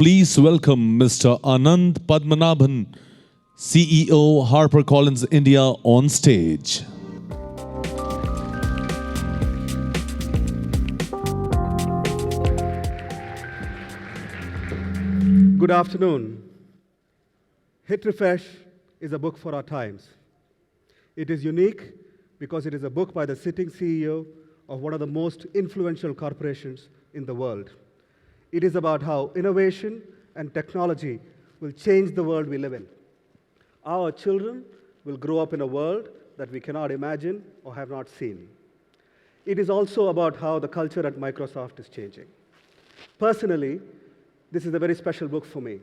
please welcome Mr. Anand Padmanabhan, CEO, HarperCollins India, on stage. Good afternoon. Hit Refresh is a book for our times. It is unique because it is a book by the sitting CEO of one of the most influential corporations in the world. It is about how innovation and technology will change the world we live in. Our children will grow up in a world that we cannot imagine or have not seen. It is also about how the culture at Microsoft is changing. Personally, this is a very special book for me.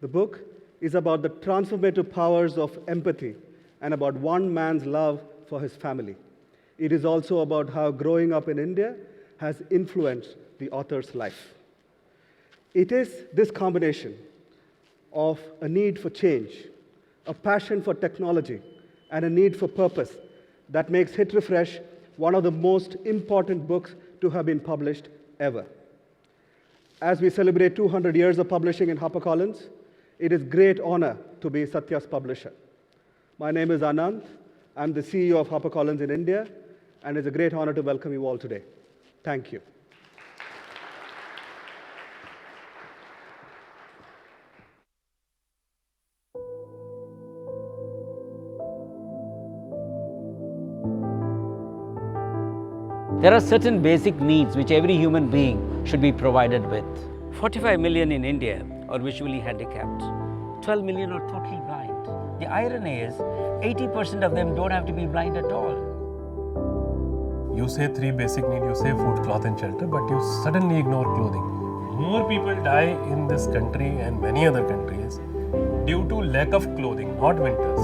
The book is about the transformative powers of empathy and about one man's love for his family. It is also about how growing up in India has influenced the author's life. It is this combination of a need for change, a passion for technology, and a need for purpose that makes Hit Refresh one of the most important books to have been published ever. As we celebrate 200 years of publishing in HarperCollins, it is a great honor to be Satya's publisher. My name is Anand. I'm the CEO of HarperCollins in India, and it's a great honor to welcome you all today. Thank you. There are certain basic needs which every human being should be provided with. 45 million in India are visually handicapped. 12 million are totally blind. The irony is, 80% of them don't have to be blind at all. You say three basic needs, you say food, cloth and shelter, but you suddenly ignore clothing. More people die in this country and many other countries due to lack of clothing, not winters.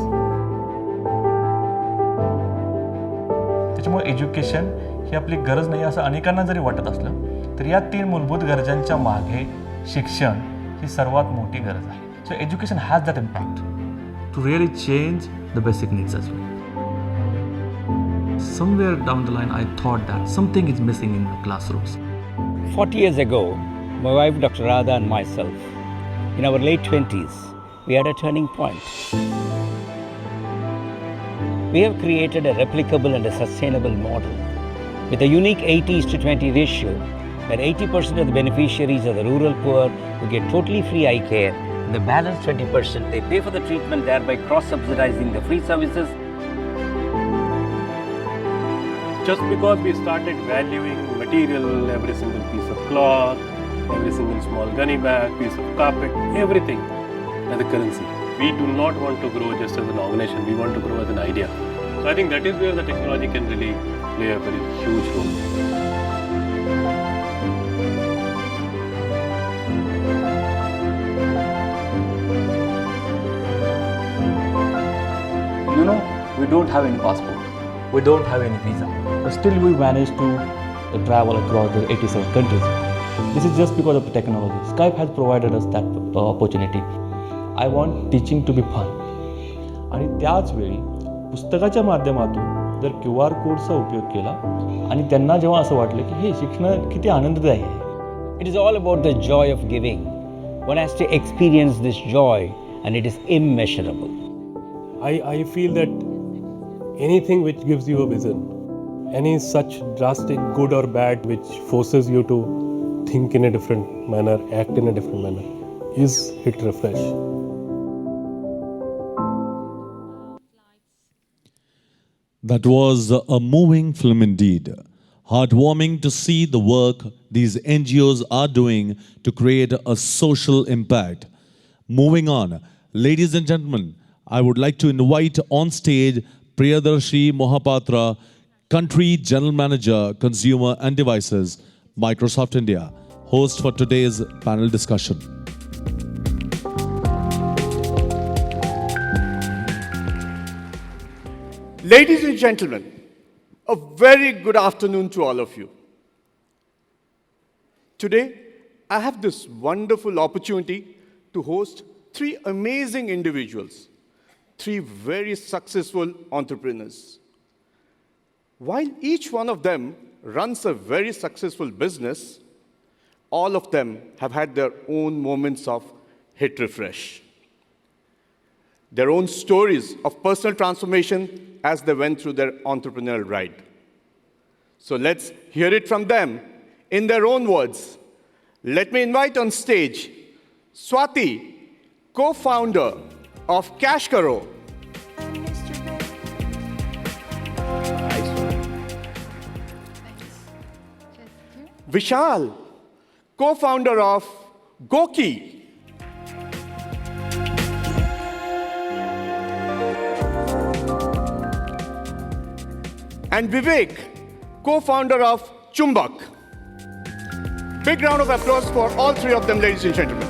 त्याच्यामुळे education ही आपली गरज नाही असं अनेकांना जरी वाटत असलं तर या तीन मूलभूत गरजांच्या मागे शिक्षण ही सर्वात मोठी गरज आहे. So education has that impact to really change the basic needs as well. Somewhere down the line I thought that something is missing in the classrooms. 40 years ago, my wife Dr. Radha and myself, in our late 20s, we had a turning point. We have created a replicable and a sustainable model with a unique 80:20 ratio where 80% of the beneficiaries are the rural poor who get totally free eye care, and the balance 20% they pay for the treatment, thereby cross-subsidizing the free services. Just because we started valuing material, every single piece of cloth, every single small gunny bag, piece of carpet, everything as a currency. We do not want to grow just as an organization, we want to grow as an idea. So I think that is where the technology can really play a very huge role. You know, we don't have any passport, we don't have any visa, but still we managed to travel across the 87 countries. This is just because of the technology. Skype has provided us that opportunity. I want teaching to be fun. आणि त्याच वेळी पुस्तकाच्या माध्यमातून जर QR कोडचा उपयोग केला आणि त्यांना जेव्हा असं वाटलं की हे शिक्षण किती आनंददायी आहे. It is all about the joy of giving. One has to experience this joy, and it is immeasurable. I feel that anything which gives you a vision, any such drastic good or bad which forces you to think in a different manner, act in a different manner, is Hit Refresh. That was a moving film indeed. Heartwarming to see the work these NGOs are doing to create a social impact. Moving on, ladies and gentlemen, I would like to invite on stage Priyadarshi Mohapatra, Country General Manager, Consumer and Devices, Microsoft India, host for today's panel discussion. Ladies and gentlemen, a very good afternoon to all of you. Today, I have this wonderful opportunity to host three amazing individuals, three very successful entrepreneurs. While each one of them runs a very successful business, all of them have had their own moments of hit refresh, their own stories of personal transformation as they went through their entrepreneurial ride. So let's hear it from them in their own words. Let me invite on stage Swati, co-founder of Cash Karo. Vishal, co-founder of Goki. And Vive, co-founder of Chumbak. Big round of applause for all three of them, ladies and gentlemen.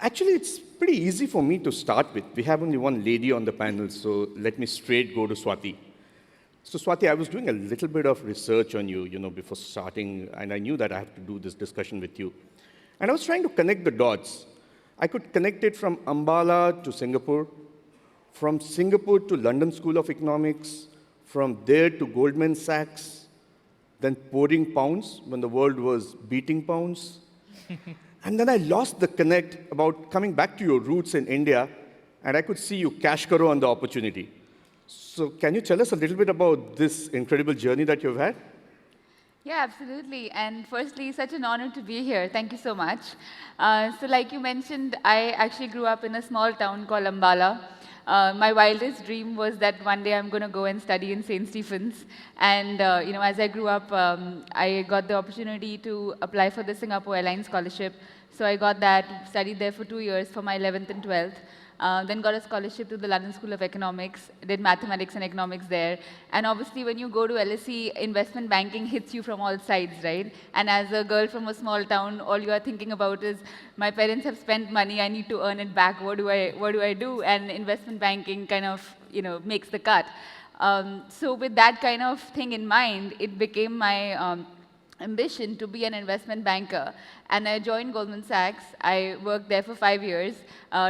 Actually, it's pretty easy for me to start with. We have only one lady on the panel, so let me straight go to Swati. So Swati, I was doing a little bit of research on you, before starting, and I knew that I have to do this discussion with you. And I was trying to connect the dots. I could connect it from Ambala to Singapore, from Singapore to London School of Economics, from there to Goldman Sachs, then pouring pounds when the world was beating pounds. And then I lost the connect about coming back to your roots in India, and I could see you cash karo on the opportunity. So can you tell us a little bit about this incredible journey that you've had? Yeah, absolutely. And firstly, such an honor to be here. Thank you so much. So like you mentioned, I actually grew up in a small town called Ambala. My wildest dream was that one day I'm going to go and study in St. Stephen's. And as I grew up, I got the opportunity to apply for the Singapore Airlines scholarship. So I got that, studied there for 2 years for my 11th and 12th. Then got a scholarship to the London School of Economics, did mathematics and economics there. And obviously when you go to LSE, investment banking hits you from all sides, right? And as a girl from a small town, all you are thinking about is, my parents have spent money, I need to earn it back, what do I do? And investment banking kind of, makes the cut. So with that kind of thing in mind, it became my ambition to be an investment banker. And I joined Goldman Sachs. I worked there for 5 years,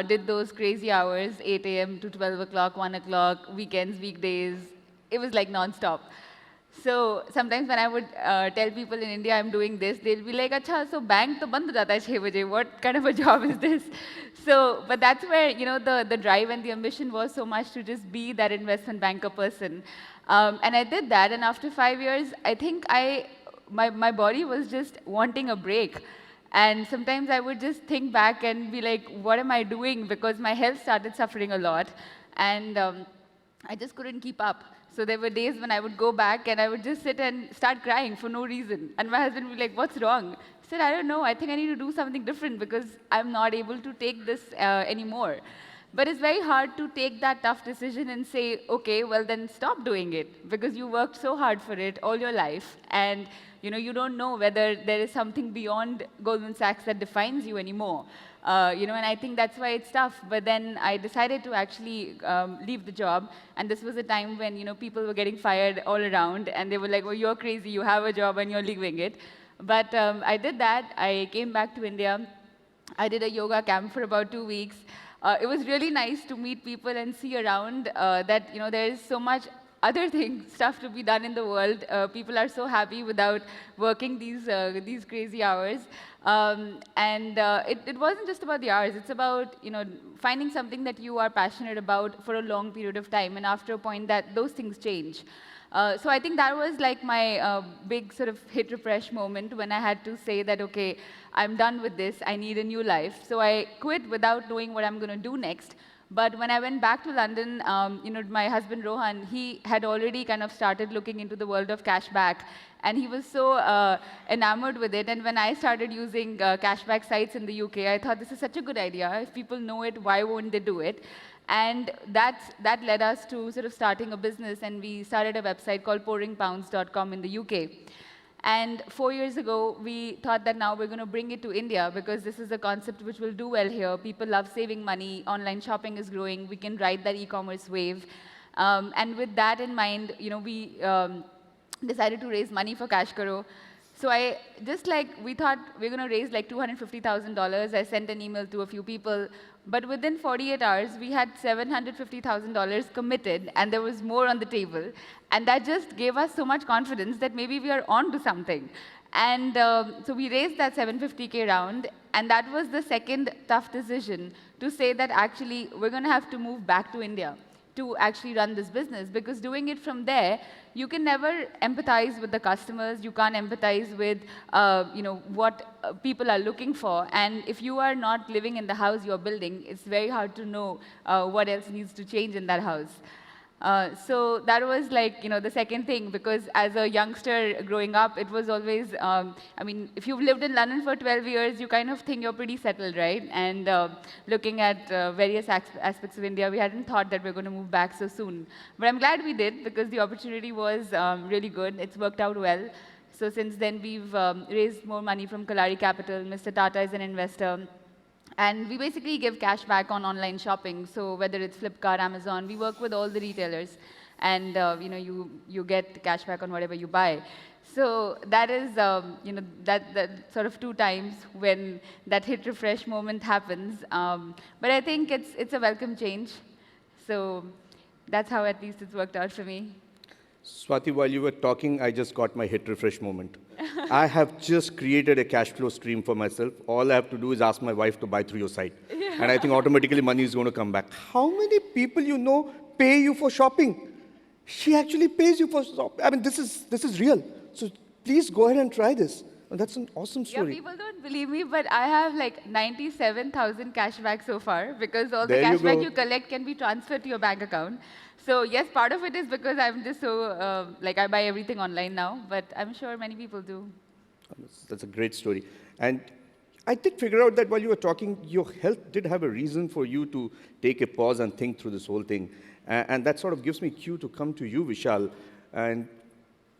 did those crazy hours, 8 a.m. to 12 o'clock, 1 o'clock, weekends, weekdays. It was like nonstop. So sometimes when I would tell people in India I'm doing this, they'll be like, "Acha, so bank to band ho jata hai 6 baje. What kind of a job is this?" So, but that's where the drive and the ambition was so much to just be that investment banker person. And I did that, and after 5 years, I think my body was just wanting a break. And sometimes I would just think back and be like, what am I doing? Because my health started suffering a lot. And I just couldn't keep up. So there were days when I would go back and I would just sit and start crying for no reason. And my husband would be like, what's wrong? I said, I don't know. I think I need to do something different because I'm not able to take this anymore. But it's very hard to take that tough decision and say, okay, well then stop doing it because you worked so hard for it all your life. And you don't know whether there is something beyond Goldman Sachs that defines you anymore. And I think that's why it's tough. But then I decided to actually leave the job. And this was a time when, people were getting fired all around. And they were like, well, you're crazy. You have a job and you're leaving it. But I did that. I came back to India. I did a yoga camp for about 2 weeks. It was really nice to meet people and see around that, there is so much other stuff to be done in the world. People are so happy without working these crazy hours. It wasn't just about the hours. It's about, finding something that you are passionate about for a long period of time. And after a point that those things change. So I think that was like my big sort of hit refresh moment when I had to say that, okay, I'm done with this. I need a new life. So I quit without knowing what I'm going to do next. But when I went back to London, my husband Rohan, he had already kind of started looking into the world of cashback. And he was so enamored with it. And when I started using cashback sites in the UK, I thought this is such a good idea. If people know it, why won't they do it? And that led us to sort of starting a business. And we started a website called pouringpounds.com in the UK. And 4 years ago, we thought that now we're going to bring it to India because this is a concept which will do well here. People love saving money. Online shopping is growing. We can ride that e-commerce wave. And with that in mind, we decided to raise money for Cash Karo. So we thought we're going to raise like $250,000. I sent an email to a few people. But within 48 hours, we had $750,000 committed, and there was more on the table. And that just gave us so much confidence that maybe we are on to something. And so we raised that 750K round, and that was the second tough decision to say that actually we're going to have to move back to India to actually run this business, because doing it from there, you can never empathize with the customers, you can't empathize with what people are looking for, and if you are not living in the house you're building, it's very hard to know what else needs to change in that house. So that was like, the second thing, because as a youngster growing up, it was always, if you've lived in London for 12 years, you kind of think you're pretty settled, right? And looking at various aspects of India, we hadn't thought that we're going to move back so soon. But I'm glad we did, because the opportunity was really good. It's worked out well. So since then, we've raised more money from Kalari Capital. Mr. Tata is an investor. And we basically give cash back on online shopping. So whether it's Flipkart, Amazon, we work with all the retailers. And you get cash back on whatever you buy. So that is that sort of 2 times when that hit refresh moment happens. But I think it's a welcome change. So that's how at least it's worked out for me. Swati, while you were talking, I just got my hit refresh moment. I have just created a cash flow stream for myself. All I have to do is ask my wife to buy through your site. Yeah. And I think automatically money is going to come back. How many people you know pay you for shopping? She actually pays you for shopping. I mean, this is real. So please go ahead and try this. And that's an awesome story. Yeah, people don't believe me, but I have like 97,000 cashback so far, because all the There you cashback go. you collect can be transferred to your bank account. So yes, part of it is because I'm just so, I buy everything online now, but I'm sure many people do. That's a great story. And I did figure out that while you were talking, your health did have a reason for you to take a pause and think through this whole thing. And that sort of gives me cue to come to you, Vishal. And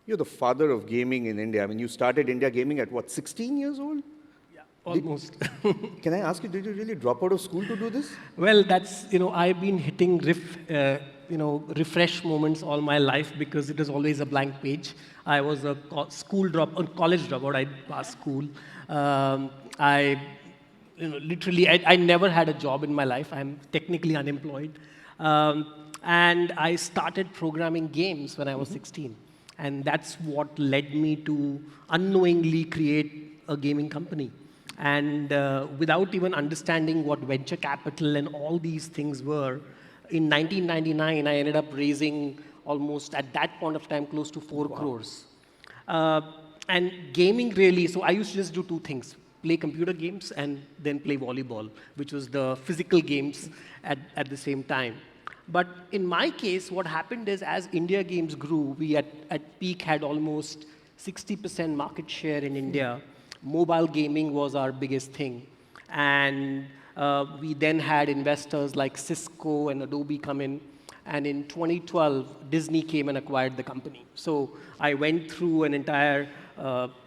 you're the father of gaming in India. I mean, you started India Gaming at what, 16 years old? Yeah, almost. Can I ask you, did you really drop out of school to do this? Well, that's, I've been hitting refresh moments all my life, because it is always a blank page. I was a college dropout. I passed school. I never had a job in my life. I'm technically unemployed. And I started programming games when I was 16. And that's what led me to unknowingly create a gaming company. And without even understanding what venture capital and all these things were, in 1999, I ended up raising almost, at that point of time, close to 4 crores. And gaming really, so I used to just do 2 things: play computer games and then play volleyball, which was the physical games at the same time. But in my case, what happened is, as India Games grew, we at peak had almost 60% market share in India. Mobile gaming was our biggest thing. And we then had investors like Cisco and Adobe come in. And in 2012, Disney came and acquired the company. So I went through an entire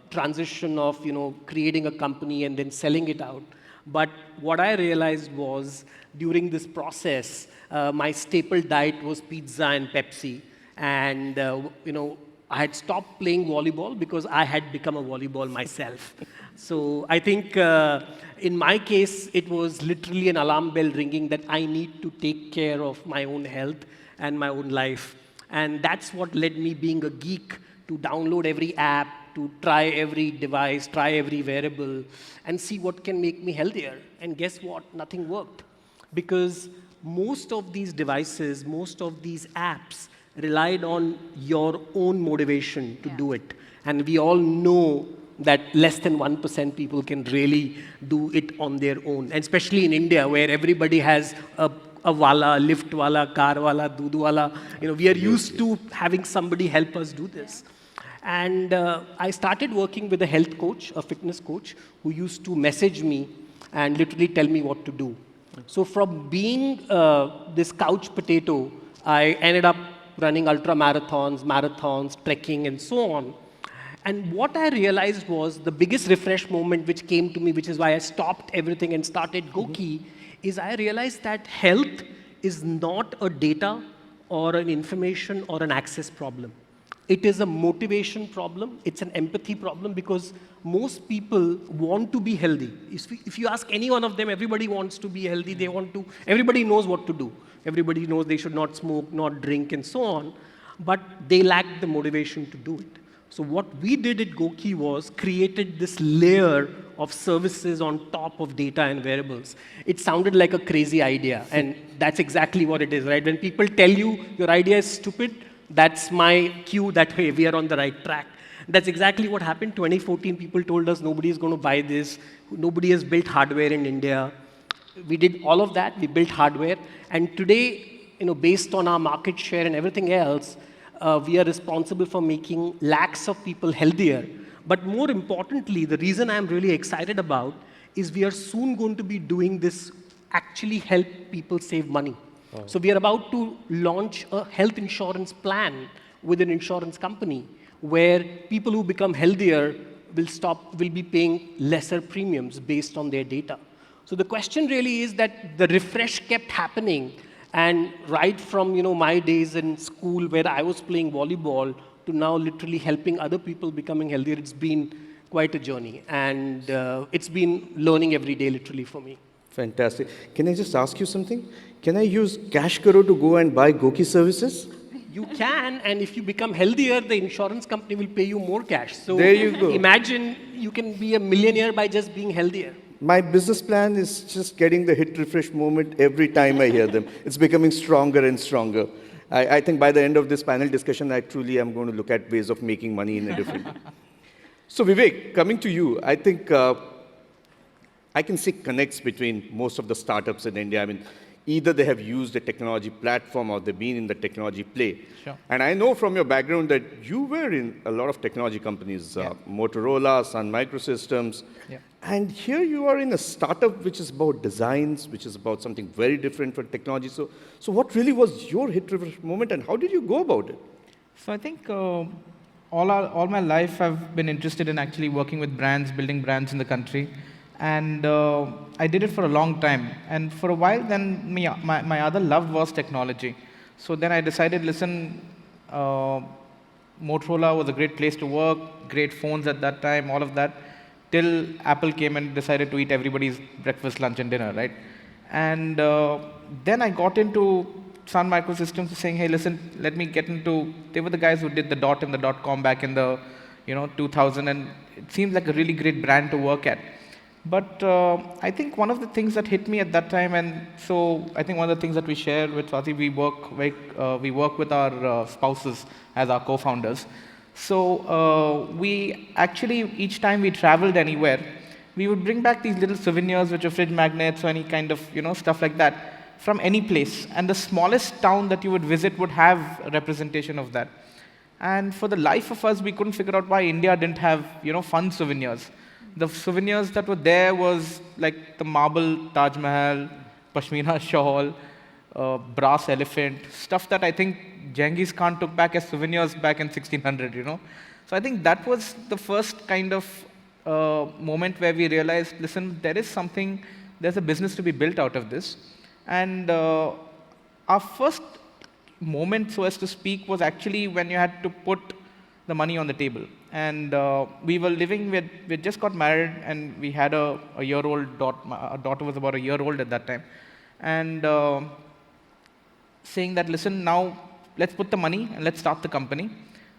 transition of creating a company and then selling it out. But what I realized was, during this process, my staple diet was pizza and Pepsi. And I had stopped playing volleyball because I had become a volleyball myself. So I think in my case, it was literally an alarm bell ringing that I need to take care of my own health and my own life. And that's what led me, being a geek, to download every app, to try every device, try every wearable, and see what can make me healthier. And guess what? Nothing worked. Because most of these devices, most of these apps relied on your own motivation to do it. And we all know that less than 1% people can really do it on their own. And especially in India, where everybody has a wala, lift wala, car wala, doodh wala. We are used to having somebody help us do this. And I started working with a health coach, a fitness coach, who used to message me and literally tell me what to do. So from being this couch potato, I ended up running ultra marathons, trekking, and so on. And what I realized was, the biggest refresh moment which came to me, which is why I stopped everything and started Goki, is I realized that health is not a data or an information or an access problem. It is a motivation problem. It's an empathy problem because most people want to be healthy. If you ask any one of them, everybody wants to be healthy. They want to, everybody knows what to do. Everybody knows they should not smoke, not drink, and so on. But they lack the motivation to do it. So what we did at Goki was created this layer of services on top of data and variables. It sounded like a crazy idea, and that's exactly what it is, right? When people tell you your idea is stupid, that's my cue that, hey, we are on the right track. That's exactly what happened. 2014, people told us nobody is going to buy this. Nobody has built hardware in India. We did all of that. We built hardware. And today, based on our market share and everything else, we are responsible for making lakhs of people healthier. But more importantly, the reason I'm really excited about is we are soon going to be doing this actually help people save money. Oh. So we are about to launch a health insurance plan with an insurance company where people who become healthier will be paying lesser premiums based on their data. So the question really is that the refresh kept happening, and right from my days in school where I was playing volleyball to now literally helping other people becoming healthier, it's been quite a journey, and it's been learning every day literally for me. Fantastic. Can I just ask you something? Can I use Cash Karo to go and buy Goki services? You can, and if you become healthier, the insurance company will pay you more cash. So there you go. Imagine you can be a millionaire by just being healthier. My business plan is just getting the hit refresh moment every time I hear them. It's becoming stronger and stronger. I think by the end of this panel discussion, I truly am going to look at ways of making money in a different way. So Vivek, coming to you, I think I can see connects between most of the startups in India. I mean, either they have used a technology platform or they've been in the technology play. Sure. And I know from your background that you were in a lot of technology companies, Motorola, Sun Microsystems. Yeah. And here you are in a startup which is about designs, which is about something very different for technology. So what really was your hit refresh moment and how did you go about it? So I think all my life I've been interested in actually working with brands, building brands in the country. And I did it for a long time. And for a while then, my other love was technology. So then I decided, listen, Motorola was a great place to work, great phones at that time, all of that, till Apple came and decided to eat everybody's breakfast, lunch, and dinner, right? And then I got into Sun Microsystems saying, hey, listen, let me get into, they were the guys who did the dot and the .com back in the 2000, and it seemed like a really great brand to work at. But I think one of the things that hit me at that time, and so I think one of the things that we share with Swati, we work with our spouses as our co-founders. So we actually, each time we traveled anywhere, we would bring back these little souvenirs, which are fridge magnets or any kind of stuff like that, from any place. And the smallest town that you would visit would have a representation of that. And for the life of us, we couldn't figure out why India didn't have fun souvenirs. The souvenirs that were there was like the marble Taj Mahal, Pashmina shawl, brass elephant, stuff that I think Genghis Khan took back as souvenirs back in 1600, So I think that was the first kind of moment where we realized, listen, there's a business to be built out of this. And our first moment, so as to speak, was actually when you had to put the money on the table. And we were living with, we just got married and we had a year-old daughter. Our daughter was about a year old at that time. And saying that, listen, now let's put the money and let's start the company.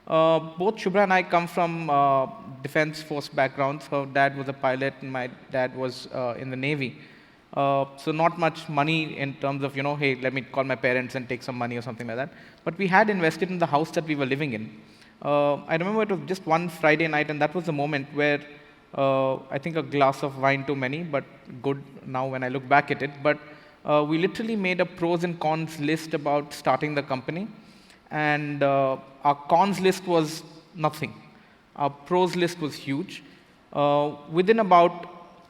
Both Shubhra and I come from defense force backgrounds. Her dad was a pilot and my dad was in the Navy. So not much money in terms of, hey, let me call my parents and take some money or something like that. But we had invested in the house that we were living in. I remember it was just one Friday night, and that was the moment where I think a glass of wine too many, but good now when I look back at it. But we literally made a pros and cons list about starting the company. And our cons list was nothing. Our pros list was huge. Within about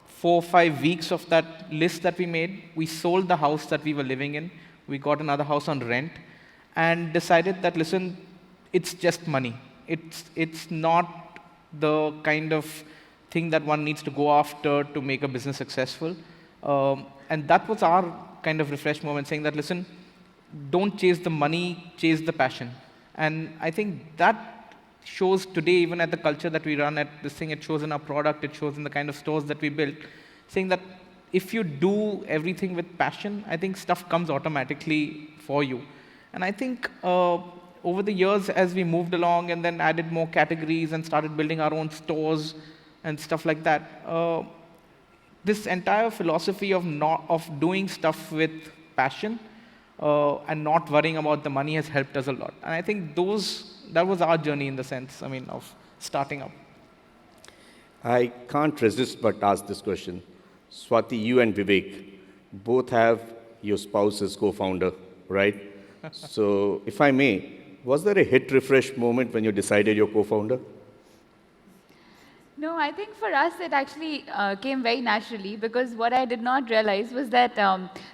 4 or 5 weeks of that list that we made, we sold the house that we were living in. We got another house on rent and decided that, listen, it's just money. It's not the kind of thing that one needs to go after to make a business successful. And that was our kind of refresh moment, saying that, listen, don't chase the money, chase the passion. And I think that shows today, even at the culture that we run at this thing, it shows in our product, it shows in the kind of stores that we build, saying that if you do everything with passion, I think stuff comes automatically for you. And I think over the years, as we moved along and then added more categories and started building our own stores and stuff like that, this entire philosophy of doing stuff with passion and not worrying about the money has helped us a lot. And I think that was our journey in the sense, of starting up. I can't resist but ask this question. Swati, you and Vivek both have your spouse as co-founder, right? So if I may, was there a hit refresh moment when you decided you're co-founder? No, I think for us it actually came very naturally, because what I did not realize was that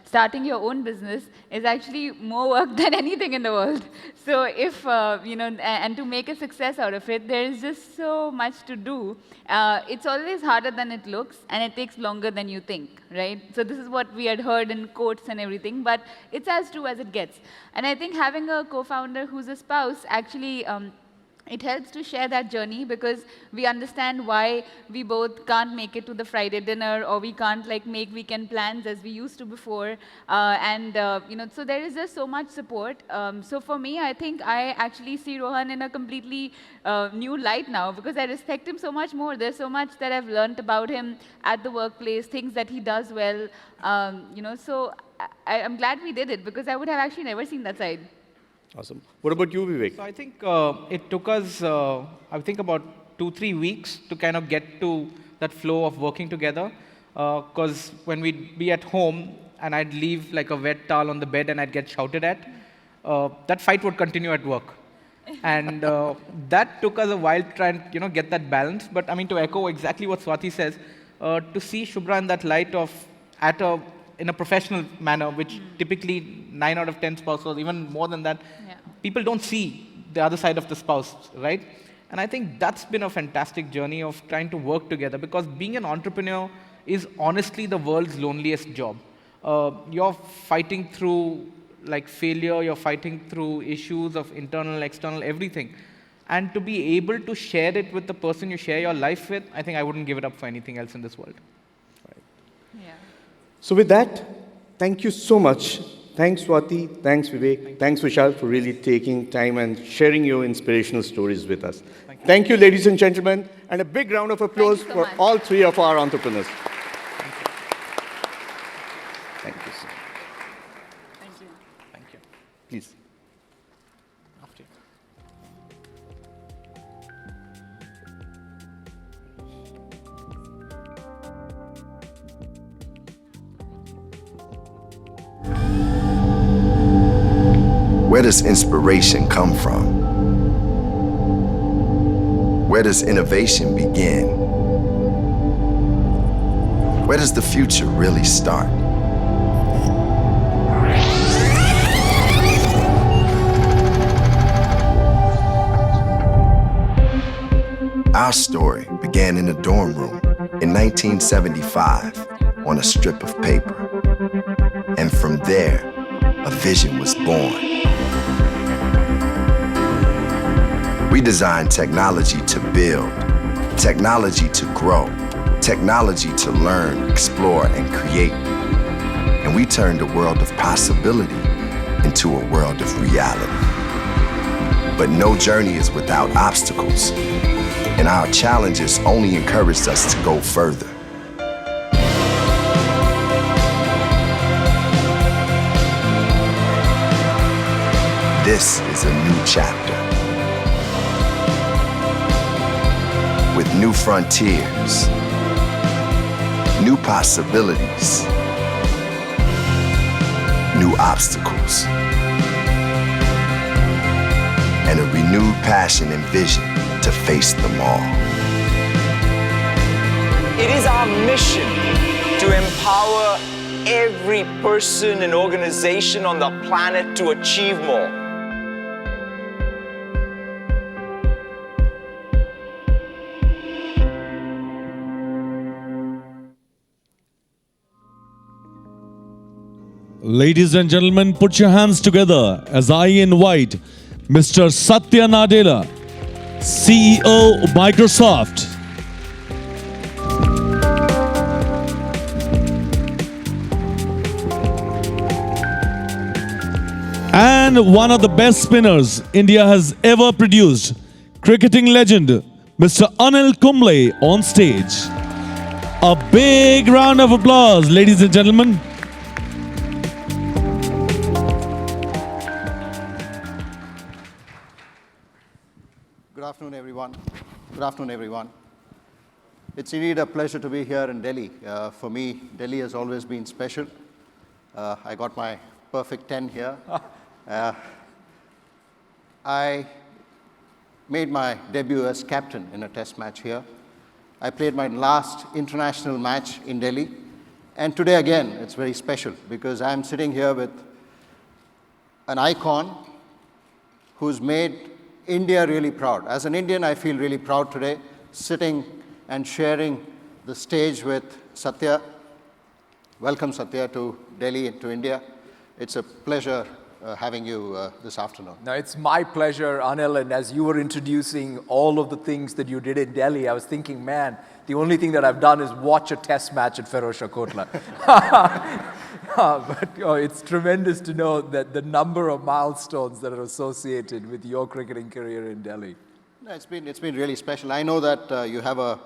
starting your own business is actually more work than anything in the world. So if, and to make a success out of it, there is just so much to do. It's always harder than it looks, and it takes longer than you think, right? So this is what we had heard in quotes and everything, but it's as true as it gets. And I think having a co-founder who's a spouse actually it helps to share that journey, because we understand why we both can't make it to the Friday dinner, or we can't make weekend plans as we used to before. So there is just so much support. So for me, I think I actually see Rohan in a completely new light now, because I respect him so much more. There's so much that I've learned about him at the workplace, things that he does well. So I'm glad we did it, because I would have actually never seen that side. Awesome. What about you, Vivek? So I think it took us, about 2-3 weeks to kind of get to that flow of working together. Because when we'd be at home and I'd leave like a wet towel on the bed and I'd get shouted at, that fight would continue at work. And that took us a while to try and get that balance. But to echo exactly what Swati says, to see Shubhra in that light of in a professional manner, which typically 9 out of 10 spouses, even more than that, people don't see the other side of the spouse, right? And I think that's been a fantastic journey of trying to work together, because being an entrepreneur is honestly the world's loneliest job. You're fighting through failure, you're fighting through issues of internal, external, everything. And to be able to share it with the person you share your life with, I think I wouldn't give it up for anything else in this world. So with that, thank you so much. Thanks, Swati. Thanks, Vivek. Thanks, Vishal, for really taking time and sharing your inspirational stories with us. Thank you, ladies and gentlemen, and a big round of applause for all three of our entrepreneurs. Thank you, sir. Thank you. Thank you. Please. After you. Where does inspiration come from? Where does innovation begin? Where does the future really start? Our story began in a dorm room in 1975 on a strip of paper. And from there, a vision was born. We designed technology to build, technology to grow, technology to learn, explore, and create. And we turned a world of possibility into a world of reality. But no journey is without obstacles, and our challenges only encouraged us to go further. This is a new chapter with new frontiers, new possibilities, new obstacles, and a renewed passion and vision to face them all. It is our mission to empower every person and organization on the planet to achieve more. Ladies and gentlemen, put your hands together as I invite Mr. Satya Nadella. CEO Microsoft. And one of the best spinners India has ever produced, cricketing legend, Mr. Anil Kumble on stage. A big round of applause, ladies and gentlemen. Good afternoon, everyone. Good afternoon, everyone. It's indeed a pleasure to be here in Delhi. For me, Delhi has always been special. I got my perfect 10 here. I made my debut as captain in a test match here. I played my last international match in Delhi. And today again, it's very special because I'm sitting here with an icon who's made India really proud. As an Indian, I feel really proud today, sitting and sharing the stage with Satya. Welcome, Satya, to Delhi and to India. It's a pleasure having you this afternoon. No, it's my pleasure, Anil, and as you were introducing all of the things that you did in Delhi, I was thinking, man, the only thing that I've done is watch a test match at Ferozshah Kotla. But it's tremendous to know that the number of milestones that are associated with your cricketing career in Delhi. No, it's been really special. I know that you have a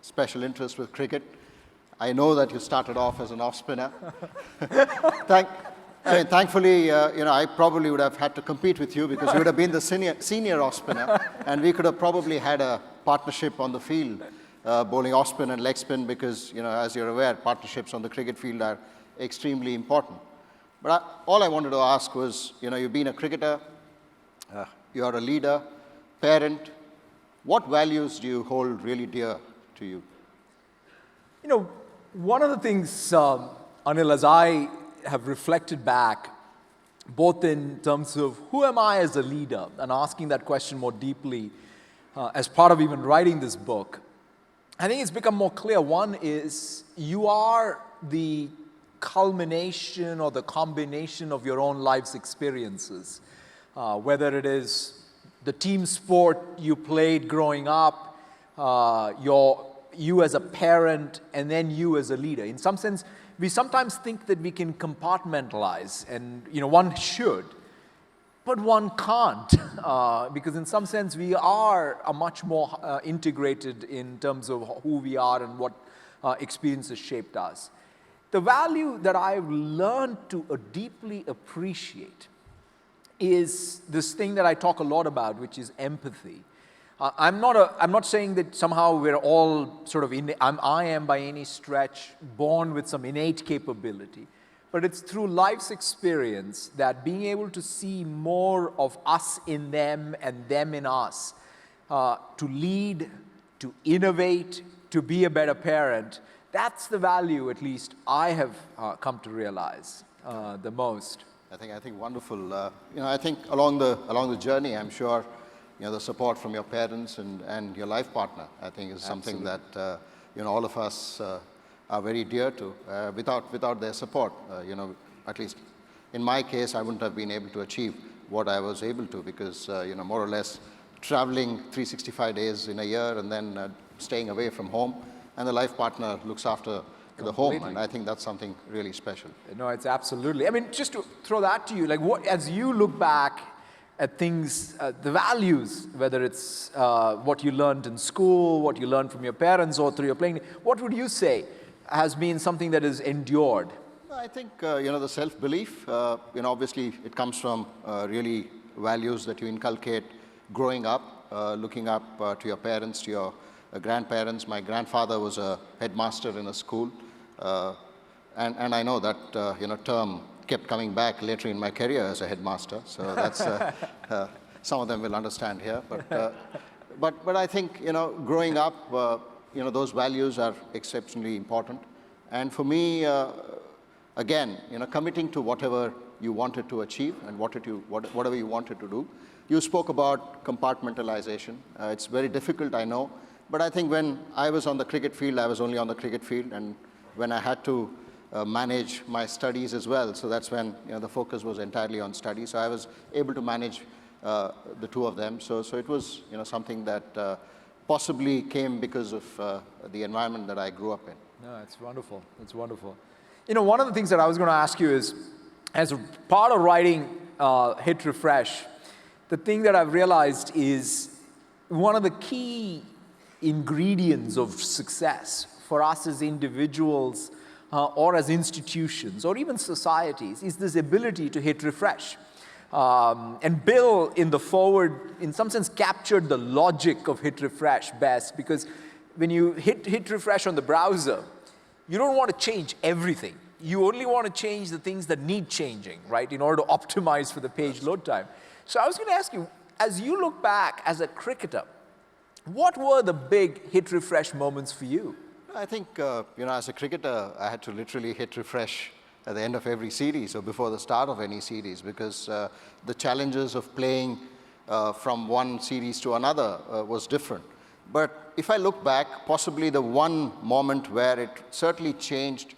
special interest with cricket. I know that you started off as an off spinner. Thankfully, I probably would have had to compete with you because you would have been the senior off spinner, and we could have probably had a partnership on the field, bowling off spin and leg spin, because as you're aware, partnerships on the cricket field are extremely important. But all I wanted to ask was, you've been a cricketer, you're a leader, parent. What values do you hold really dear to you? One of the things, Anil, as I have reflected back, both in terms of who am I as a leader, and asking that question more deeply as part of even writing this book, I think it's become more clear. One is you are the culmination or the combination of your own life's experiences, whether it is the team sport you played growing up, you as a parent, and then you as a leader. In some sense, we sometimes think that we can compartmentalize, and one should, but one can't, because in some sense we are a much more integrated in terms of who we are and what experiences shaped us. The value that I've learned to deeply appreciate is this thing that I talk a lot about, which is empathy. I'm not saying that somehow we're all sort of, I am by any stretch born with some innate capability, but it's through life's experience that being able to see more of us in them and them in us, to lead, to innovate, to be a better parent, that's the value, at least I have come to realize the most. I think wonderful. I think along the journey, I'm sure the support from your parents and your life partner, I think, is something that all of us are very dear to. Without their support, at least in my case, I wouldn't have been able to achieve what I was able to, because more or less traveling 365 days in a year and then staying away from home, and the life partner looks after the home, and I think that's something really special. No, it's absolutely. I mean, just to throw that to you, as you look back at things, the values, whether it's what you learned in school, what you learned from your parents, or through your playing, what would you say has been something that has endured? I think, the self-belief, obviously it comes from really values that you inculcate growing up, looking up to your parents, to your grandparents. My grandfather was a headmaster in a school, and I know that, term kept coming back later in my career as a headmaster. So that's, some of them will understand here. But I think, growing up, those values are exceptionally important. And for me, again, committing to whatever you wanted to achieve and whatever you wanted to do. You spoke about compartmentalization. It's very difficult, I know. But I think when I was on the cricket field, I was only on the cricket field. And when I had to manage my studies as well, so that's when the focus was entirely on studies. So I was able to manage the two of them. So it was, something that possibly came because of the environment that I grew up in. No, it's wonderful. It's wonderful. One of the things that I was going to ask you is, as a part of writing Hit Refresh, the thing that I've realized is one of the key ingredients of success for us as individuals or as institutions or even societies is this ability to hit refresh. And Bill, in the forward, in some sense, captured the logic of hit refresh best, because when you hit refresh on the browser, you don't want to change everything. You only want to change the things that need changing, right, in order to optimize for the page load time. So I was going to ask you, as you look back as a cricketer, what were the big hit refresh moments for you? I think, as a cricketer, I had to literally hit refresh at the end of every series or before the start of any series, because the challenges of playing from one series to another was different. But if I look back, possibly the one moment where it certainly changed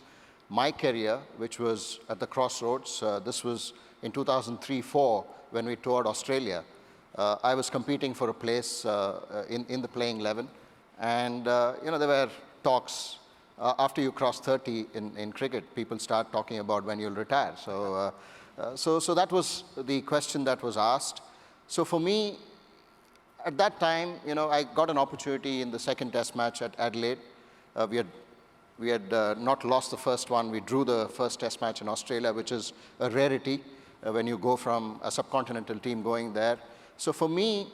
my career, which was at the crossroads, this was in 2003-04 when we toured Australia. I was competing for a place in the playing 11, and there were talks. After you cross 30 in cricket, people start talking about when you'll retire. So that was the question that was asked. So for me, at that time, I got an opportunity in the second test match at Adelaide. We had not lost the first one. We drew the first test match in Australia, which is a rarity when you go from a subcontinental team going there. So for me,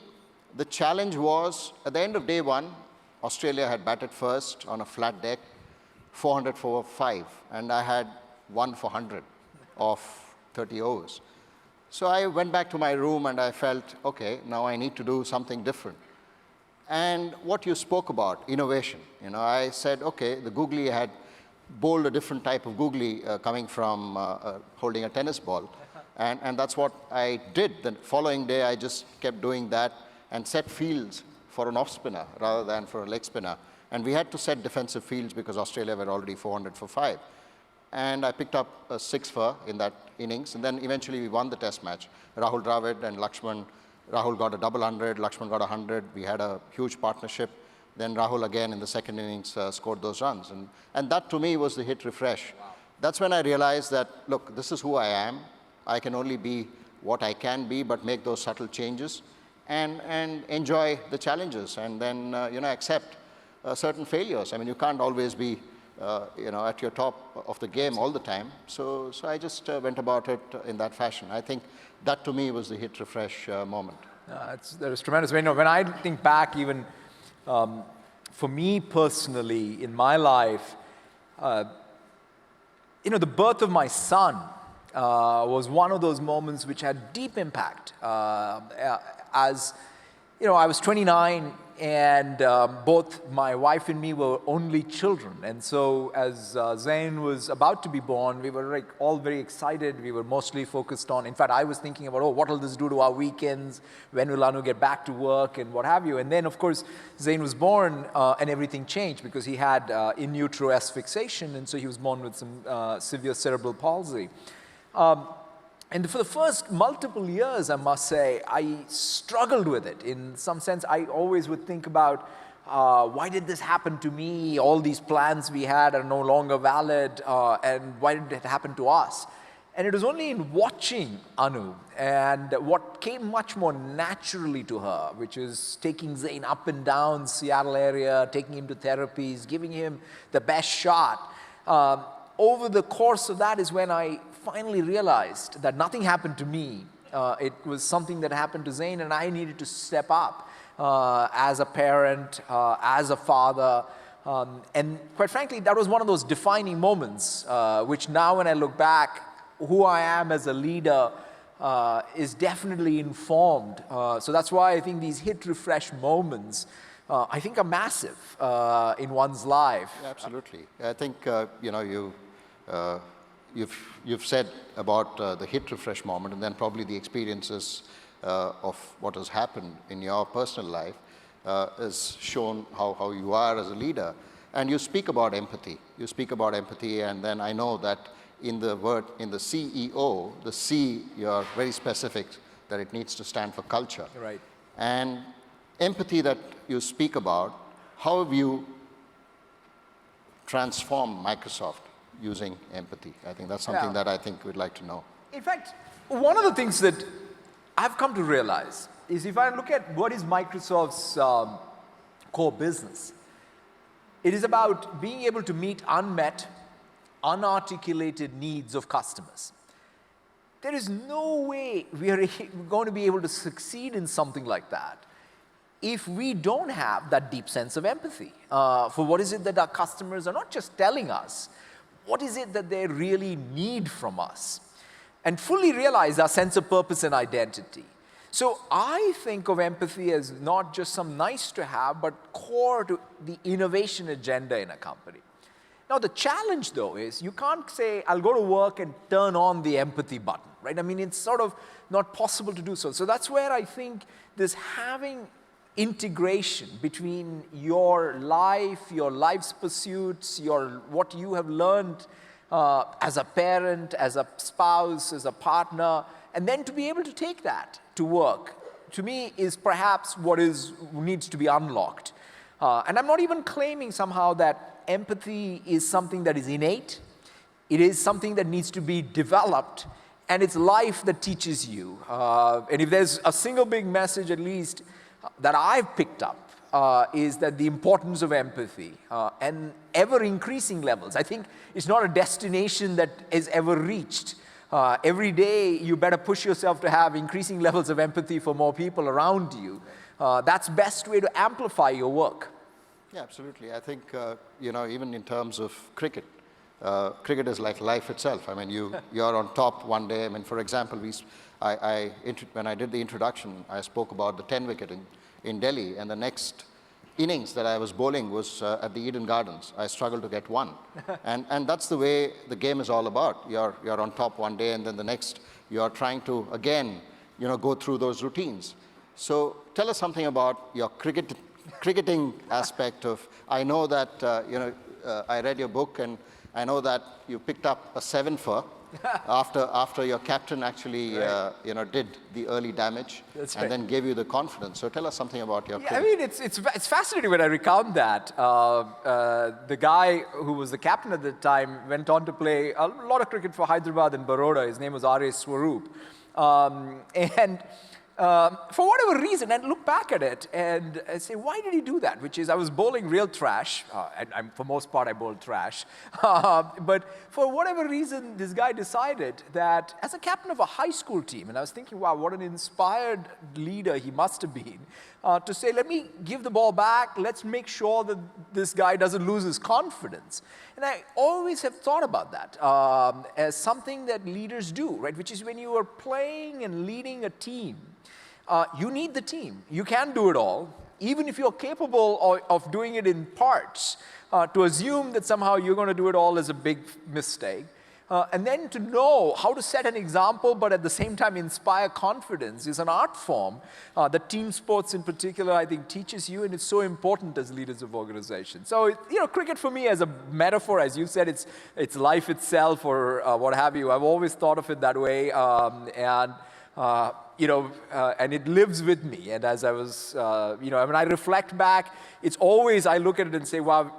the challenge was, at the end of day one, Australia had batted first on a flat deck, 400 for 5, and I had 1 for 100 of 30 overs. So I went back to my room and I felt, okay, now I need to do something different. And what you spoke about, innovation, I said, okay, the googly had bowled a different type of googly coming from holding a tennis ball. And that's what I did. The following day, I just kept doing that and set fields for an off spinner rather than for a leg spinner. And we had to set defensive fields because Australia were already 400 for 5. And I picked up a 6 for in that innings. And then eventually we won the test match. Rahul Dravid and Lakshman. Rahul got a double 100, Lakshman got 100. We had a huge partnership. Then Rahul again in the second innings scored those runs. And that to me was the hit refresh. Wow. That's when I realized that, look, this is who I am. I can only be what I can be, but make those subtle changes and enjoy the challenges, and then accept certain failures. I mean, you can't always be at your top of the game all the time. So I just went about it in that fashion. I think that to me was the hit refresh moment. That is tremendous. When I think back, even for me personally in my life, the birth of my son was one of those moments which had deep impact. As I was 29, and both my wife and me were only children. And so as Zain was about to be born, we were all very excited. We were mostly focused on, in fact, I was thinking about, what will this do to our weekends? When will Anu get back to work and what have you? And then, of course, Zain was born and everything changed because he had in utero asphyxiation, and so he was born with some severe cerebral palsy. And for the first multiple years, I must say, I struggled with it. In some sense, I always would think about, why did this happen to me? All these plans we had are no longer valid, and why did it happen to us? And it was only in watching Anu, and what came much more naturally to her, which is taking Zain up and down Seattle area, taking him to therapies, giving him the best shot. Over the course of that is when I finally realized that nothing happened to me. It was something that happened to Zain, and I needed to step up as a parent, as a father. And quite frankly, that was one of those defining moments, which now when I look back, who I am as a leader is definitely informed. So that's why I think these hit refresh moments, I think are massive in one's life. Yeah, absolutely. I think, you've said about the hit refresh moment, and then probably the experiences of what has happened in your personal life has shown how you are as a leader. And you speak about empathy. You speak about empathy, and then I know that in the CEO, the C, you're very specific that it needs to stand for culture. Right. And empathy that you speak about, how have you transformed Microsoft using empathy? I think that's something that I think we'd like to know. In fact, one of the things that I've come to realize is if I look at what is Microsoft's core business, it is about being able to meet unmet, unarticulated needs of customers. There is no way we are going to be able to succeed in something like that if we don't have that deep sense of empathy for what is it that our customers are not just telling us, what is it that they really need from us, and fully realize our sense of purpose and identity. So I think of empathy as not just some nice to have, but core to the innovation agenda in a company. Now the challenge though is you can't say, I'll go to work and turn on the empathy button, right? I mean, it's sort of not possible to do so. So that's where I think this having integration between your life's pursuits, what you have learned as a parent, as a spouse, as a partner, and then to be able to take that to work, to me is perhaps what needs to be unlocked. And I'm not even claiming somehow that empathy is something that is innate. It is something that needs to be developed, and it's life that teaches you. And if there's a single big message, at least, that I've picked up, is that the importance of empathy and ever-increasing levels. I think it's not a destination that is ever reached. Every day, you better push yourself to have increasing levels of empathy for more people around you. That's the best way to amplify your work. Yeah, absolutely. I think, even in terms of cricket, cricket is like life itself. I mean, you're on top one day. I mean, for example, when I did the introduction, I spoke about the 10-wicket in Delhi, and the next innings that I was bowling was at the Eden Gardens. I struggled to get one. and that's the way the game is all about. You're on top one day, and then the next, you're trying to, again, go through those routines. So tell us something about your cricketing aspect of, I know that, I read your book, and I know that you picked up a 7-for after your captain actually, did the early damage. That's and then gave you the confidence. So tell us something about your cricket. I mean, it's fascinating when I recount that. The guy who was the captain at the time went on to play a lot of cricket for Hyderabad and Baroda. His name was R.A. Swaroop. For whatever reason, and look back at it and say, why did he do that? Which is, I was bowling real trash, and for most part I bowled trash. But for whatever reason, this guy decided that as a captain of a high school team, and I was thinking, wow, what an inspired leader he must have been, to say, let me give the ball back, let's make sure that this guy doesn't lose his confidence. And I always have thought about that as something that leaders do, right? Which is when you are playing and leading a team, you need the team. You can't do it all. Even if you're capable of doing it in parts, to assume that somehow you're going to do it all is a big mistake. And then to know how to set an example, but at the same time inspire confidence is an art form that team sports in particular, I think, teaches you, and it's so important as leaders of organizations. So, cricket for me as a metaphor, as you said, it's life itself or what have you. I've always thought of it that way, and it lives with me. And as I was, when I reflect back, it's always, I look at it and say, wow,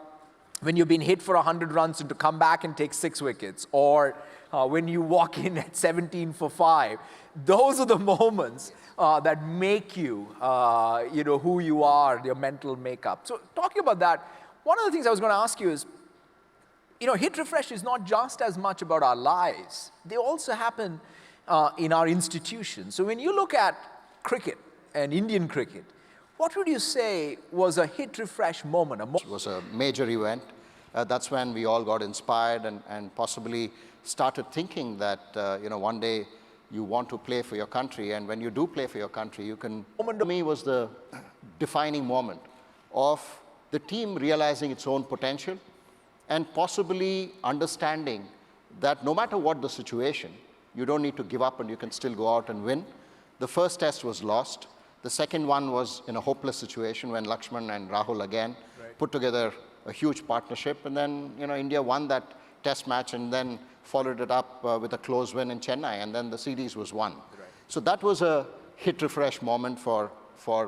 when you've been hit for 100 runs and to come back and take 6 wickets, or when you walk in at 17 for 5, those are the moments that make you, who you are, your mental makeup. So talking about that, one of the things I was going to ask you is, hit refresh is not just as much about our lives. They also happen in our institutions. So when you look at cricket and Indian cricket, what would you say was a hit refresh moment? It was a major event. That's when we all got inspired and possibly started thinking that, one day you want to play for your country. And when you do play for your country, you can... Moment to me was the defining moment of the team realizing its own potential and possibly understanding that no matter what the situation, you don't need to give up and you can still go out and win. The first test was lost. The second one was in a hopeless situation when Lakshman and Rahul again put together a huge partnership. And then, India won that test match and then followed it up with a close win in Chennai. And then the series was won. So that was a hit refresh moment for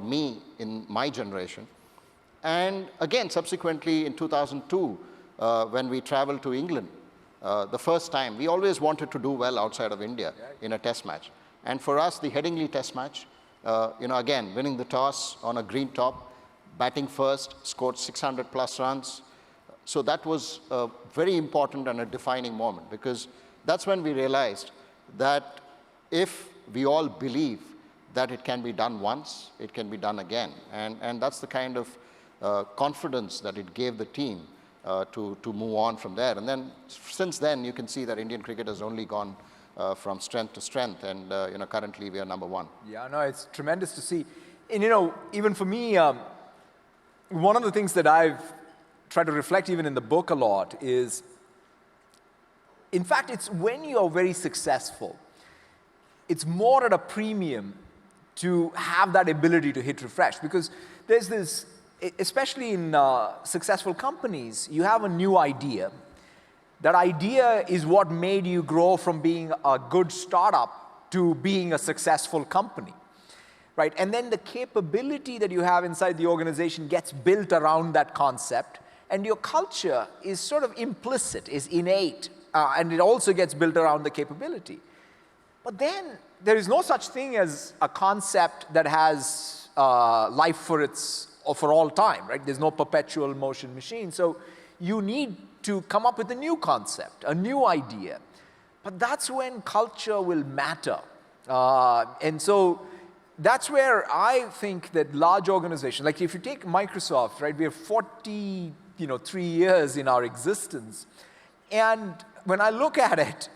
me in my generation. And again, subsequently in 2002, when we traveled to England, the first time, we always wanted to do well outside of India in a test match. And for us, the Headingley test match, again, winning the toss on a green top, batting first, scored 600 plus runs. So that was a very important and a defining moment, because that's when we realized that if we all believe that it can be done once, it can be done again. And that's the kind of confidence that it gave the team to move on from there. And then since then, you can see that Indian cricket has only gone from strength to strength, and currently we are number one. Yeah, no, it's tremendous to see. And even for me, one of the things that I've tried to reflect even in the book a lot is, in fact, it's when you are very successful, it's more at a premium to have that ability to hit refresh, because there's this, especially in successful companies, you have a new idea. That idea is what made you grow from being a good startup to being a successful company, right? And then the capability that you have inside the organization gets built around that concept, and your culture is sort of implicit, is innate, and it also gets built around the capability. But then there is no such thing as a concept that has life for all time, right? There's no perpetual motion machine. So you need to come up with a new concept, a new idea. But that's when culture will matter. And so that's where I think that large organizations, like if you take Microsoft, right, we have 43 years in our existence. And when I look at it,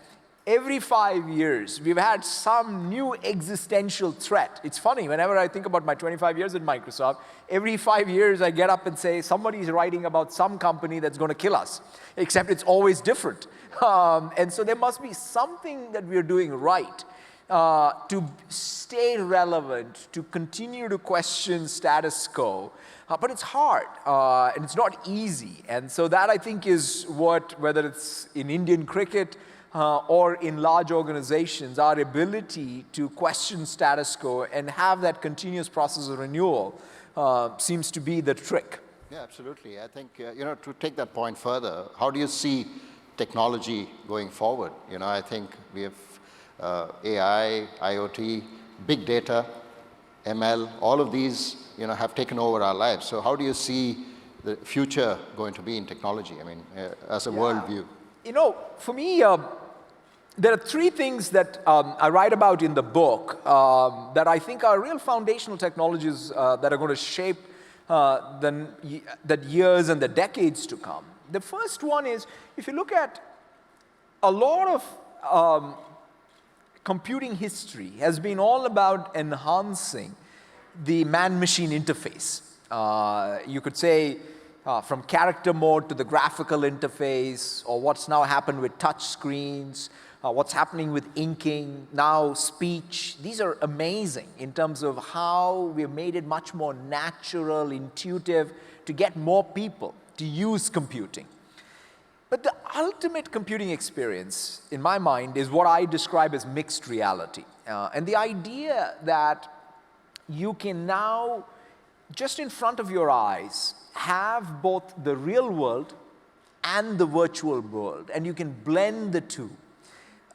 every 5 years, we've had some new existential threat. It's funny, whenever I think about my 25 years at Microsoft, every 5 years I get up and say, somebody's writing about some company that's going to kill us, except it's always different. And so there must be something that we're doing right to stay relevant, to continue to question status quo. But it's hard, and it's not easy. And so that, I think, is what, whether it's in Indian cricket, or in large organizations, our ability to question status quo and have that continuous process of renewal seems to be the trick. Yeah, absolutely. I think, to take that point further, how do you see technology going forward? I think we have AI, IoT, big data, ML, all of these, have taken over our lives. So how do you see the future going to be in technology? I mean, as a worldview. For me, there are three things that I write about in the book that I think are real foundational technologies that are going to shape the years and the decades to come. The first one is, if you look at a lot of computing history has been all about enhancing the man-machine interface. You could say from character mode to the graphical interface, or what's now happened with touch screens, what's happening with inking, now speech. These are amazing in terms of how we've made it much more natural, intuitive, to get more people to use computing. But the ultimate computing experience, in my mind, is what I describe as mixed reality. And the idea that you can now, just in front of your eyes, have both the real world and the virtual world, and you can blend the two.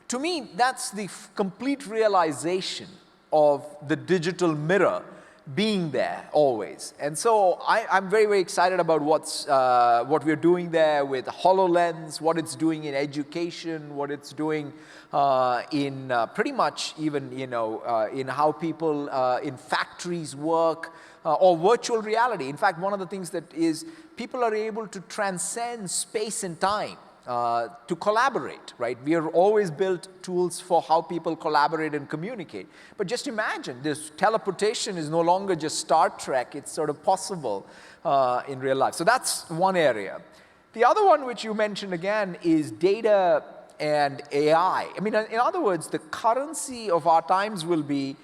To me, that's the complete realization of the digital mirror being there always. And so I'm very, very excited about what we're doing there with HoloLens, what it's doing in education, what it's doing in pretty much even, in how people in factories work, or virtual reality. In fact, one of the things that is, people are able to transcend space and time to collaborate, right? We have always built tools for how people collaborate and communicate. But just imagine, this teleportation is no longer just Star Trek, it's sort of possible in real life. So that's one area. The other one, which you mentioned again, is data and AI. I mean, in other words, the currency of our times will be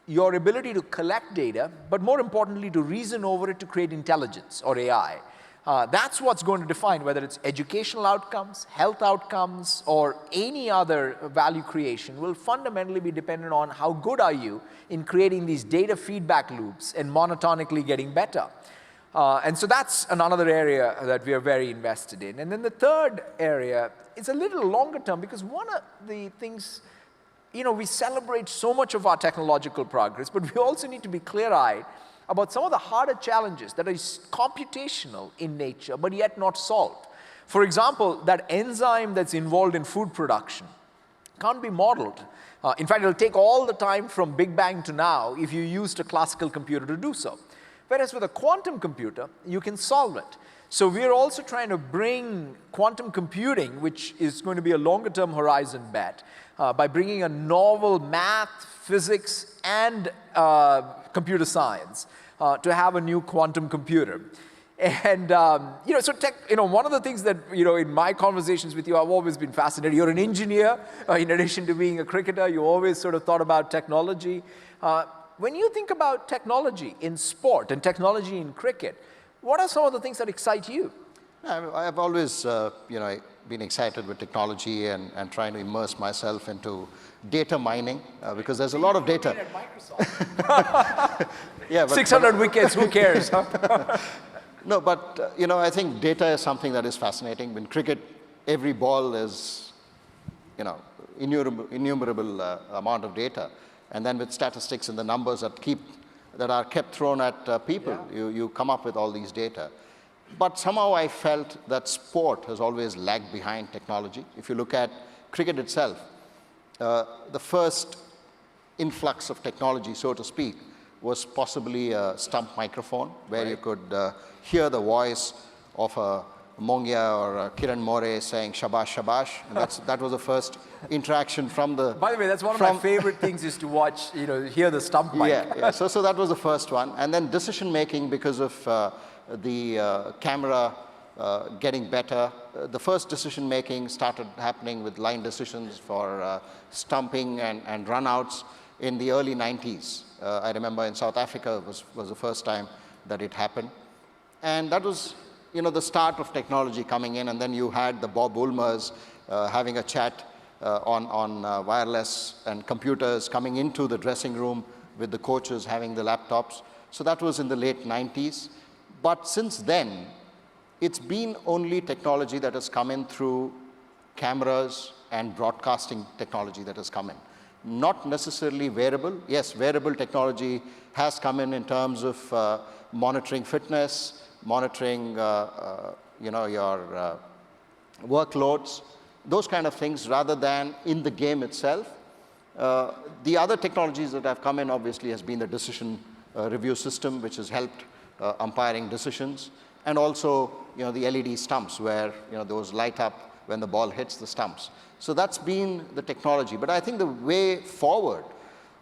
your ability to collect data, but more importantly, to reason over it to create intelligence, or AI. That's what's going to define whether it's educational outcomes, health outcomes, or any other value creation will fundamentally be dependent on how good are you in creating these data feedback loops and monotonically getting better. And so that's another area that we are very invested in. And then the third area is a little longer term, because one of the things, we celebrate so much of our technological progress, but we also need to be clear-eyed about some of the harder challenges that are computational in nature, but yet not solved. For example, that enzyme that's involved in food production can't be modeled. In fact, it'll take all the time from Big Bang to now if you used a classical computer to do so. Whereas with a quantum computer, you can solve it. So we're also trying to bring quantum computing, which is going to be a longer-term horizon bet, by bringing a novel math, physics, and computer science to have a new quantum computer. And one of the things that in my conversations with you, I've always been fascinated. You're an engineer, in addition to being a cricketer. You always sort of thought about technology. When you think about technology in sport and technology in cricket, what are some of the things that excite you? I've always been excited with technology and trying to immerse myself into data mining, because there's a lot of data. At Microsoft. Yeah, 600 wickets, who cares? No, but I think data is something that is fascinating. In cricket, every ball is innumerable amount of data. And then with statistics and the numbers that are kept thrown at people, you come up with all these data. But somehow I felt that sport has always lagged behind technology. If you look at cricket itself, the first influx of technology, so to speak, was possibly a stump microphone, where you could hear the voice of a Mongia or Kiran More saying shabash, shabash. And that was the first interaction from the... By the way, that's one of my favorite things, is to watch, hear the stump mic. Yeah. So that was the first one. And then decision making, because of the camera getting better. The first decision making started happening with line decisions for stumping and runouts in the early 90s. I remember in South Africa was the first time that it happened. And that was the start of technology coming in, and then you had the Bob Woolmers having a chat on wireless and computers coming into the dressing room with the coaches having the laptops. So that was in the late 90s. But since then, it's been only technology that has come in through cameras and broadcasting technology that has come in. Not necessarily wearable. Yes, wearable technology has come in terms of monitoring fitness, monitoring your workloads, those kind of things, rather than in the game itself. The other technologies that have come in, obviously, has been the decision review system, which has helped umpiring decisions, and also the LED stumps, where those light up when the ball hits the stumps. So that's been the technology. But I think the way forward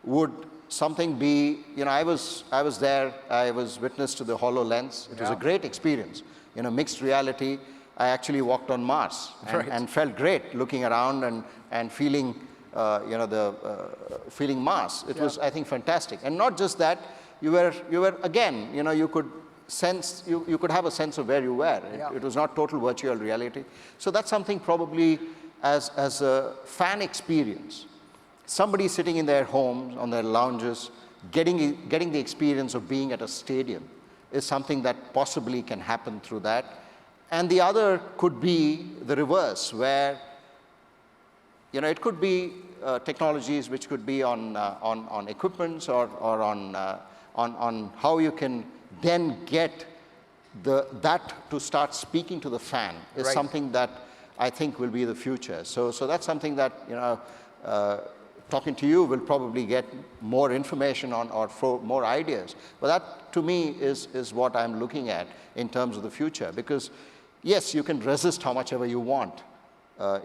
would something be, I was there, I was witness to the HoloLens. It was a great experience. Mixed reality. I actually walked on Mars and felt great looking around and feeling, feeling Mars. It was, I think, fantastic. And not just that, you were again, you could sense, you could have a sense of where you were. It was not total virtual reality. So that's something probably as a fan experience. Somebody sitting in their homes, on their lounges, getting the experience of being at a stadium is something that possibly can happen through that. And the other could be the reverse, where it could be technologies which could be on equipments or on how you can then get that to start speaking to the fan is something that I think will be the future. So that's something that talking to you will probably get more information on or more ideas. But that, to me, is what I'm looking at in terms of the future. Because, yes, you can resist how much ever you want,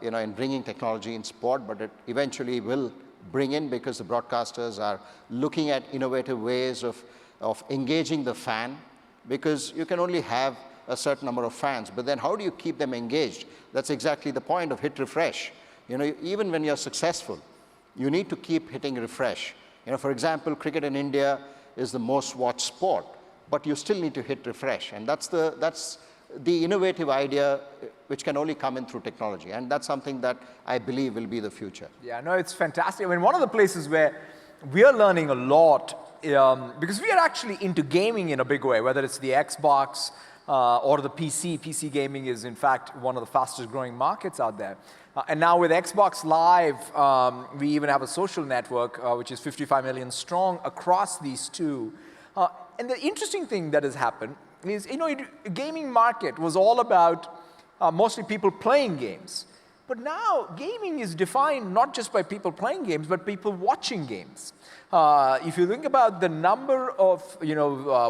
in bringing technology in sport, but it eventually will bring in, because the broadcasters are looking at innovative ways of engaging the fan, because you can only have a certain number of fans. But then how do you keep them engaged? That's exactly the point of hit refresh. Even when you're successful, you need to keep hitting refresh. For example, cricket in India is the most watched sport, but you still need to hit refresh. And that's the innovative idea which can only come in through technology. And that's something that I believe will be the future. Yeah, no, it's fantastic. I mean, one of the places where we are learning a lot, because we are actually into gaming in a big way, whether it's the Xbox or the PC. PC gaming is, in fact, one of the fastest growing markets out there. And now with Xbox Live, we even have a social network, which is 55 million strong across these two. And the interesting thing that has happened is, gaming market was all about mostly people playing games. But now gaming is defined not just by people playing games, but people watching games. If you think about the number of,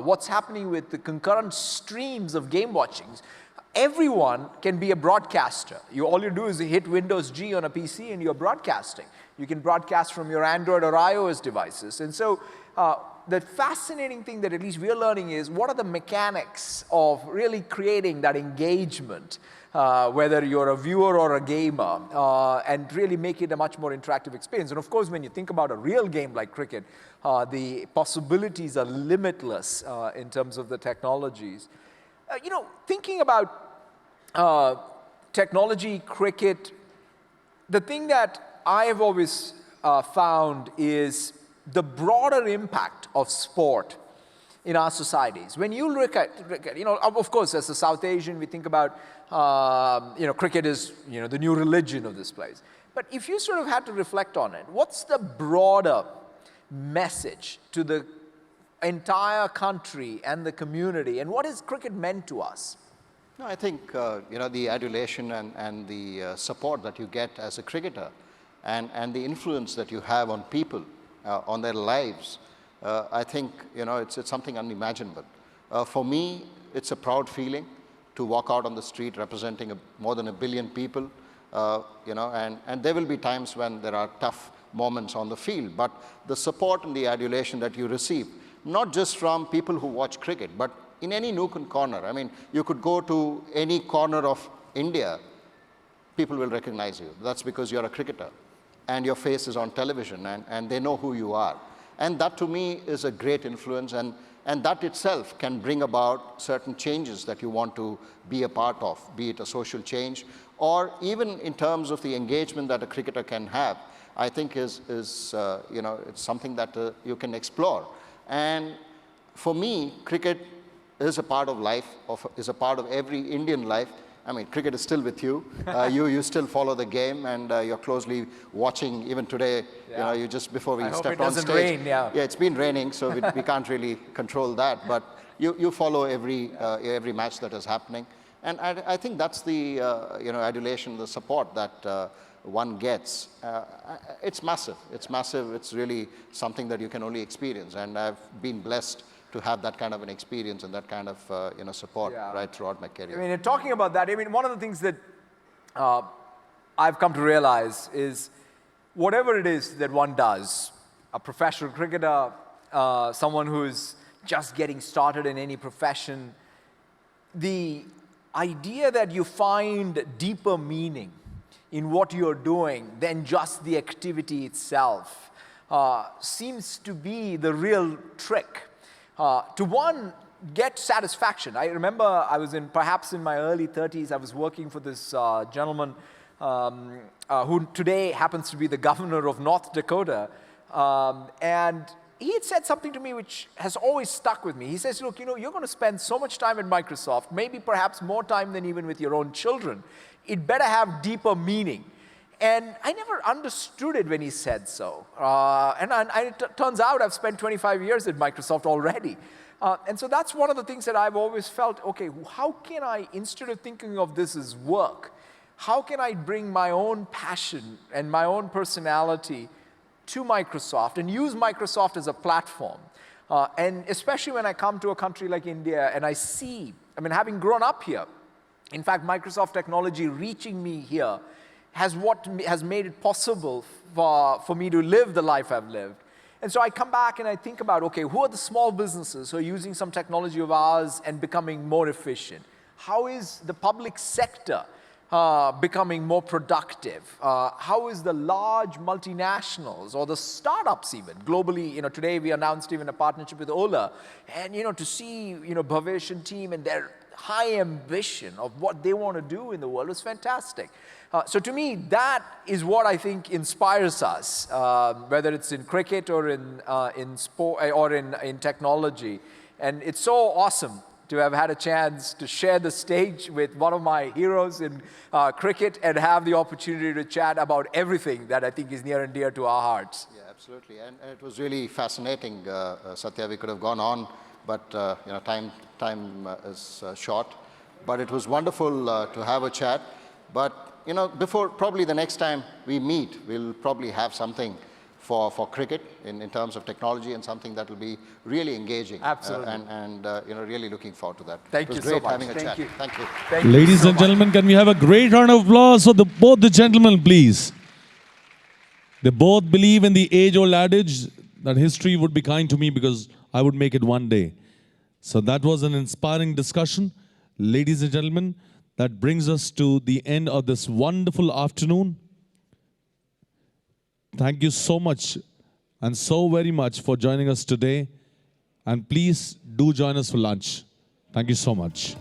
what's happening with the concurrent streams of game watchings, everyone can be a broadcaster. All you do is hit Windows G on a PC and you're broadcasting. You can broadcast from your Android or iOS devices. And so the fascinating thing that at least we're learning is what are the mechanics of really creating that engagement, whether you're a viewer or a gamer, and really make it a much more interactive experience. And of course, when you think about a real game like cricket, the possibilities are limitless in terms of the technologies. Thinking about technology, cricket, the thing that I have always found is the broader impact of sport in our societies. When you look at, of course, as a South Asian, we think about, cricket is, the new religion of this place. But if you sort of had to reflect on it, what's the broader message to the entire country and the community, and what has cricket meant to us? No, I think, the adulation and the support that you get as a cricketer and the influence that you have on people, on their lives, I think, it's something unimaginable. For me, it's a proud feeling to walk out on the street representing more than 1 billion people, and there will be times when there are tough moments on the field, but the support and the adulation that you receive, not just from people who watch cricket, but in any nook and corner. I mean, you could go to any corner of India, people will recognize you. That's because you're a cricketer and your face is on television and they know who you are. And that to me is a great influence, and that itself can bring about certain changes that you want to be a part of, be it a social change, or even in terms of the engagement that a cricketer can have, I think is it's something that you can explore. And for me, cricket is a part of life, is a part of every Indian life. I mean, cricket is still with you. You still follow the game, and you're closely watching. Even today, you just before we stepped on stage. Rain, yeah, it's been raining, so we can't really control that. But you follow every match that is happening, and I think that's the adulation, the support that one gets. It's massive. It's massive. It's really something that you can only experience, and I've been blessed to have that kind of an experience and that kind of support right throughout my career. I mean, talking about that, I mean, one of the things that I've come to realize is whatever it is that one does, a professional cricketer, someone who's just getting started in any profession, the idea that you find deeper meaning in what you're doing than just the activity itself seems to be the real trick. To one, get satisfaction. I remember I was perhaps in my early 30s, I was working for this gentleman who today happens to be the governor of North Dakota. And he had said something to me which has always stuck with me. He says, look, you're going to spend so much time at Microsoft, maybe perhaps more time than even with your own children. It better have deeper meaning. And I never understood it when he said so. And it turns out I've spent 25 years at Microsoft already. And so that's one of the things that I've always felt, okay, how can I, instead of thinking of this as work, how can I bring my own passion and my own personality to Microsoft and use Microsoft as a platform? And especially when I come to a country like India and I see, having grown up here, in fact, Microsoft technology reaching me here has made it possible for me to live the life I've lived. And so I come back and I think about, okay, who are the small businesses who are using some technology of ours and becoming more efficient? How is the public sector becoming more productive? How is the large multinationals or the startups even globally? Today we announced even a partnership with Ola, and to see Bhavesh and team and their high ambition of what they want to do in the world was fantastic. So to me, that is what I think inspires us, whether it's in cricket or in sport or in technology. And it's so awesome to have had a chance to share the stage with one of my heroes in cricket and have the opportunity to chat about everything that I think is near and dear to our hearts. Yeah, absolutely. And it was really fascinating, Satya. We could have gone on, but time is short. But it was wonderful to have a chat. But before probably the next time we meet, we'll probably have something for cricket in terms of technology and something that will be really engaging. Absolutely. And really looking forward to that. Thank it was you great so much. having a Thank chat. you. Thank you. Thank you Ladies so and much. gentlemen, can we have a great round of applause for both the gentlemen, please? They both believe in the age-old adage that history would be kind to me because I would make it one day. So that was an inspiring discussion. Ladies and gentlemen, that brings us to the end of this wonderful afternoon. Thank you so much and so very much for joining us today. And please do join us for lunch. Thank you so much.